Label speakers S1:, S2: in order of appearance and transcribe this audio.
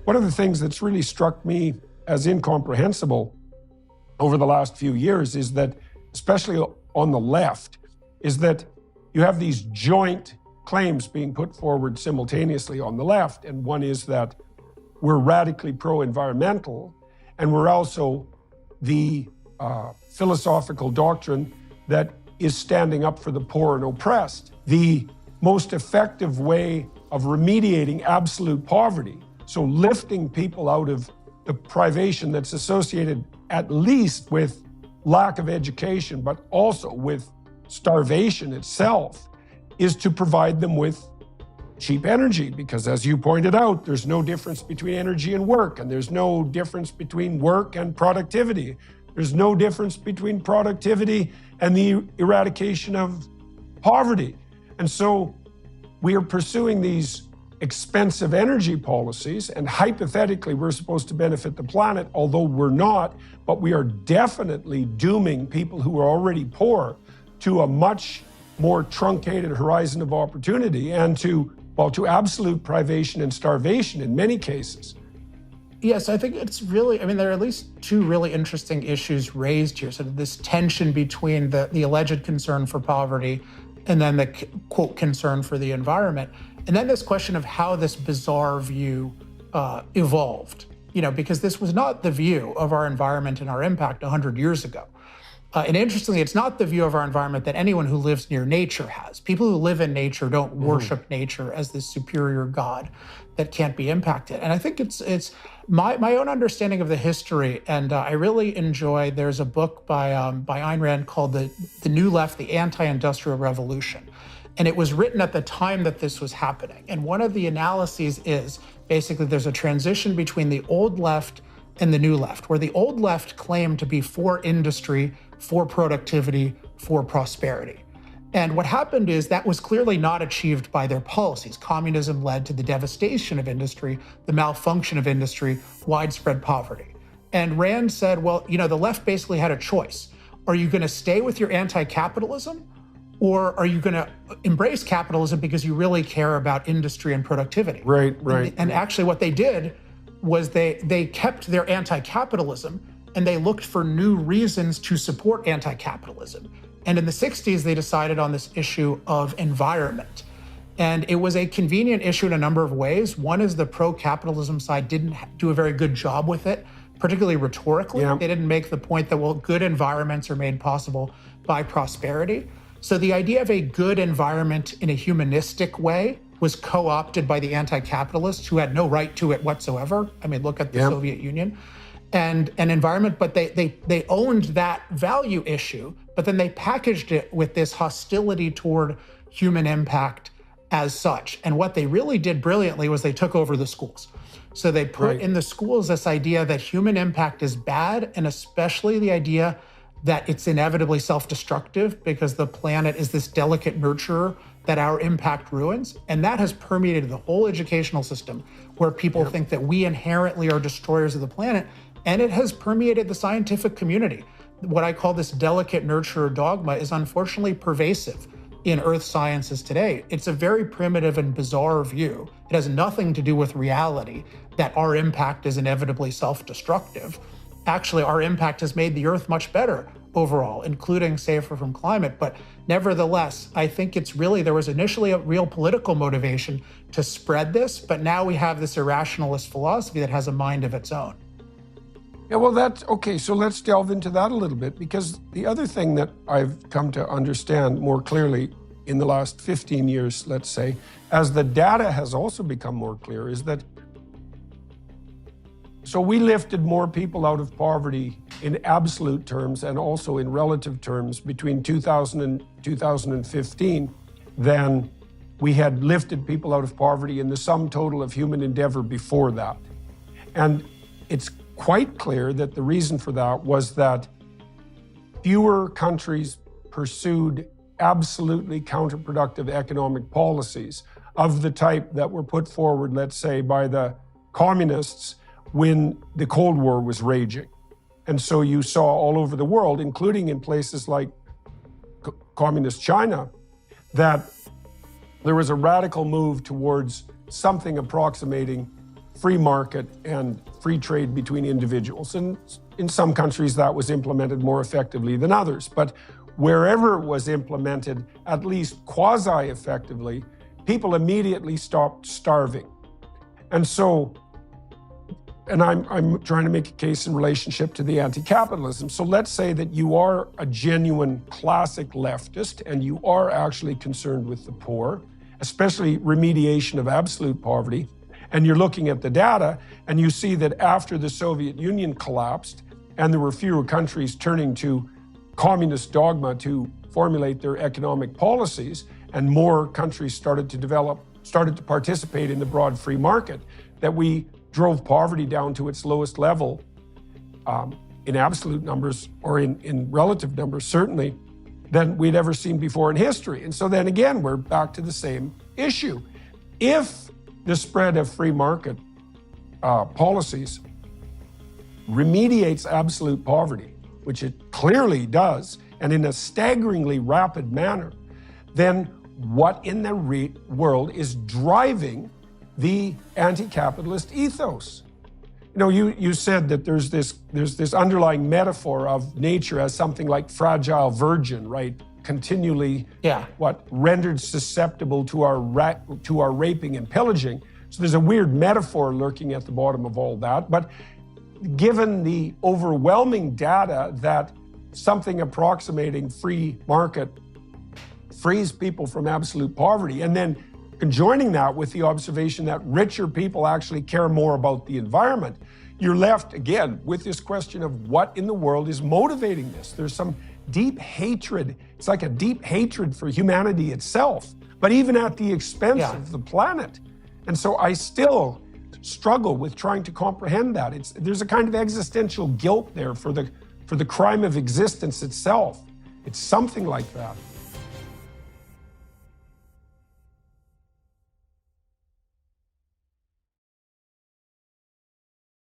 S1: One of the things that's really struck me as incomprehensible over the last few years is that, especially on the left, is that you have these joint claims being put forward simultaneously on the left. And one is that we're radically pro-environmental, and we're also the philosophical doctrine that is standing up for the poor and oppressed. The most effective way of remediating absolute poverty, so lifting people out of the privation that's associated at least with lack of education, but also with starvation itself, is to provide them with cheap energy. Because as you pointed out, there's no difference between energy and work, and there's no difference between work and productivity. There's no difference between productivity and the eradication of poverty. And so we are pursuing these expensive energy policies, and hypothetically, we're supposed to benefit the planet, although we're not, but we are definitely dooming people who are already poor to a much more truncated horizon of opportunity and to absolute privation and starvation in many cases.
S2: Yes, I think it's really, there are at least two really interesting issues raised here. So this tension between the alleged concern for poverty and then the quote concern for the environment. And then this question of how this bizarre view evolved, because this was not the view of our environment and our impact 100 years ago. And interestingly, it's not the view of our environment that anyone who lives near nature has. People who live in nature don't worship nature as this superior God that can't be impacted. And I think it's my own understanding of the history, and I really enjoy, there's a book by Ayn Rand called The New Left, the Anti-Industrial Revolution. And it was written at the time that this was happening. And one of the analyses is basically there's a transition between the old left and the new left, where the old left claimed to be for industry, for productivity, for prosperity. And what happened is that was clearly not achieved by their policies. Communism led to the devastation of industry, the malfunction of industry, widespread poverty. And Rand said, well, the left basically had a choice. Are you going to stay with your anti-capitalism, or are you going to embrace capitalism because you really care about industry and productivity?
S1: Right.
S2: And actually what they did was they kept their anti-capitalism, and they looked for new reasons to support anti-capitalism. And in the 60s, they decided on this issue of environment. And it was a convenient issue in a number of ways. One is the pro-capitalism side didn't do a very good job with it, particularly rhetorically. Yeah. They didn't make the point that, well, good environments are made possible by prosperity. So the idea of a good environment in a humanistic way was co-opted by the anti-capitalists who had no right to it whatsoever. Look at the Soviet Union. And an environment, but they owned that value issue, but then they packaged it with this hostility toward human impact as such. And what they really did brilliantly was they took over the schools. So they put in the schools this idea that human impact is bad, and especially the idea that it's inevitably self-destructive because the planet is this delicate nurturer that our impact ruins. And that has permeated the whole educational system, where people think that we inherently are destroyers of the planet. And it has permeated the scientific community. What I call this delicate nurturer dogma is unfortunately pervasive in earth sciences today. It's a very primitive and bizarre view. It has nothing to do with reality, that our impact is inevitably self-destructive. Actually, our impact has made the earth much better overall, including safer from climate. But nevertheless, I think there was initially a real political motivation to spread this, but now we have this irrationalist philosophy that has a mind of its own.
S1: Yeah, well, that's okay. So let's delve into that a little bit, because the other thing that I've come to understand more clearly in the last 15 years, let's say, as the data has also become more clear, is that so we lifted more people out of poverty in absolute terms and also in relative terms between 2000 and 2015 than we had lifted people out of poverty in the sum total of human endeavor before that. And it's quite clear that the reason for that was that fewer countries pursued absolutely counterproductive economic policies of the type that were put forward, let's say, by the communists when the Cold War was raging. And so you saw all over the world, including in places like communist China, that there was a radical move towards something approximating free market and free trade between individuals. And in some countries that was implemented more effectively than others. But wherever it was implemented, at least quasi-effectively, people immediately stopped starving. And so, and I'm trying to make a case in relationship to the anti-capitalism. So let's say that you are a genuine classic leftist and you are actually concerned with the poor, especially remediation of absolute poverty. And you're looking at the data and you see that after the Soviet Union collapsed and there were fewer countries turning to communist dogma to formulate their economic policies and more countries started to participate in the broad free market, that we drove poverty down to its lowest level in absolute numbers or in relative numbers, certainly, than we'd ever seen before in history. And so then again, we're back to the same issue. If the spread of free market policies remediates absolute poverty, which it clearly does, and in a staggeringly rapid manner, then what in the world is driving the anti-capitalist ethos? You know, you said that there's this underlying metaphor of nature as something like fragile virgin, right? Continually, rendered susceptible to our raping and pillaging. So there's a weird metaphor lurking at the bottom of all that. But given the overwhelming data that something approximating free market frees people from absolute poverty, and then conjoining that with the observation that richer people actually care more about the environment, you're left again with this question of what in the world is motivating this. There's some deep hatred. It's like a deep hatred for humanity itself, but even at the expense of the planet. And so I still struggle with trying to comprehend that. There's a kind of existential guilt there for the crime of existence itself. It's something like that.